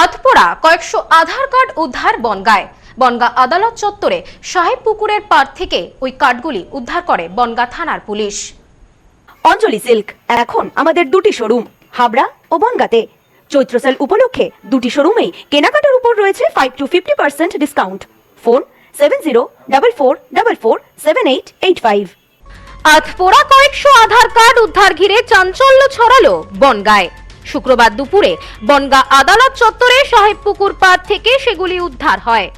আধপোড়া কয়েকশো আধার কার্ড উদ্ধার বনগাঁয়। বনগাঁ আদালত চত্বরে সাহেব পুকুরের পাড় থেকে ওই কার্ডগুলি উদ্ধার করে বনগাঁ থানার পুলিশ। অঞ্জলি সিল্ক এখন আমাদের দুটি শোরুম হাবড়া ও বনগাঁতে। চৈত্র সেল উপলক্ষে দুটি শোরুমেই কেনাকাটার উপর রয়েছে 5 to 50% ডিসকাউন্ট। ফোন 7044447885। আধপোড়া কয়েকশো আধার কার্ড উদ্ধার ঘিরে চাঞ্চল্য ছড়ালো বনগাঁয়। শুক্রবার দুপুরে বনগাঁ আদালত চত্বরে সাহেব পুকুর পাড় থেকে সেগুলি উদ্ধার হয়।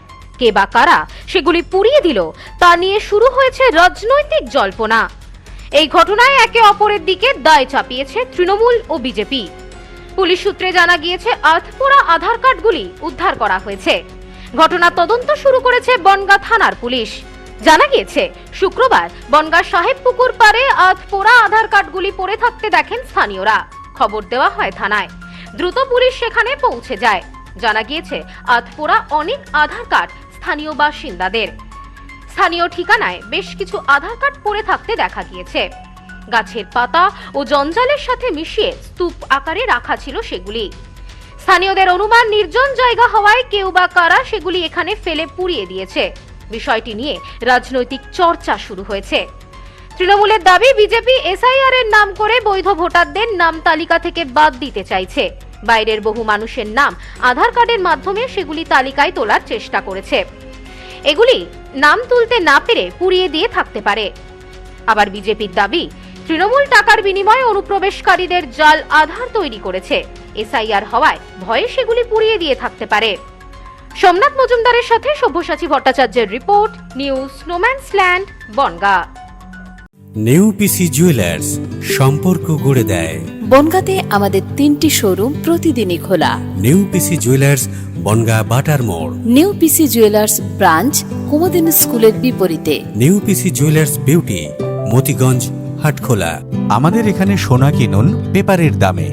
কে বা কারা সেগুলি পুড়িয়ে দিল তা নিয়ে শুরু হয়েছে রাজনৈতিক জল্পনা। এই ঘটনায় একে অপরের দিকে দায় চাপিয়েছে তৃণমূল ও বিজেপি। পুলিশ সূত্রে জানা গিয়েছে আধপোড়া আধার কার্ডগুলি উদ্ধার করা হয়েছে। ঘটনা তদন্ত শুরু করেছে বনগাঁ থানার পুলিশ। জানা গিয়েছে শুক্রবার বনগাঁ সাহেব পুকুর পাড়ে আধপোড়া আধার কার্ডগুলি পড়ে থাকতে দেখেন স্থানীয়রা। খবর দেওয়া হয় থানায়। দ্রুত পুলিশ সেখানে পৌঁছে যায়। জানা গিয়েছে আধপোড়া অনেক আধার কার্ড স্থানীয় বাসিন্দাদের। স্থানীয় ঠিকানায় বেশ কিছু আধার কার্ড পড়ে থাকতে দেখা গিয়েছে। গাছের পাতা ও জঞ্জালের সাথে মিশিয়ে স্তূপ আকারে রাখা ছিল সেগুলি। স্থানীয়দের অনুমান নির্জন জায়গা হওয়ায় কেউ বা কারা সেগুলি এখানে ফেলে পুড়িয়ে দিয়েছে। বিষয়টি নিয়ে রাজনৈতিক চর্চা শুরু হয়েছে। তৃণমূলের দাবি বিজেপি এসআইআর এর নাম করে বৈধ ভোটারদের নাম তালিকা থেকে বাদ দিতে চাইছে। বাইরের বহু মানুষের নাম আধার কার্ডের মাধ্যমে সেগুলি তালিকায় তোলার চেষ্টা করেছে। এগুলি নাম তুলতে না পেরে পুড়িয়ে দিয়ে থাকতে পারে। আবার বিজেপির দাবি তৃণমূল টাকার বিনিময়ে অনুপ্রবেশকারীদের জাল আধার তৈরি করেছে। এসআইআর হওয়ায় ভয়ে সেগুলি পুড়িয়ে দিয়ে থাকতে পারে। সোমনাথ মজুমদারের সাথে সব্যসাচী ভট্টাচার্যের রিপোর্ট, নিউজ স্নোম্যান্সল্যান্ড, বনগাঁ। নিউ পিসি জুয়েলার্স সম্পর্ক গড়ে দেয়। বনগাঁতে আমাদের 3টি শোরুম প্রতিদিনই খোলা। নিউ পিসি জুয়েলার্স বনগাঁ বাটার মোড়। New PC jewellers branch Kumudini স্কুলের বিপরীতে। New PC jewellers beauty Motiganj Hatkhola. আমাদের এখানে সোনা কিনুন পেপারের দামে।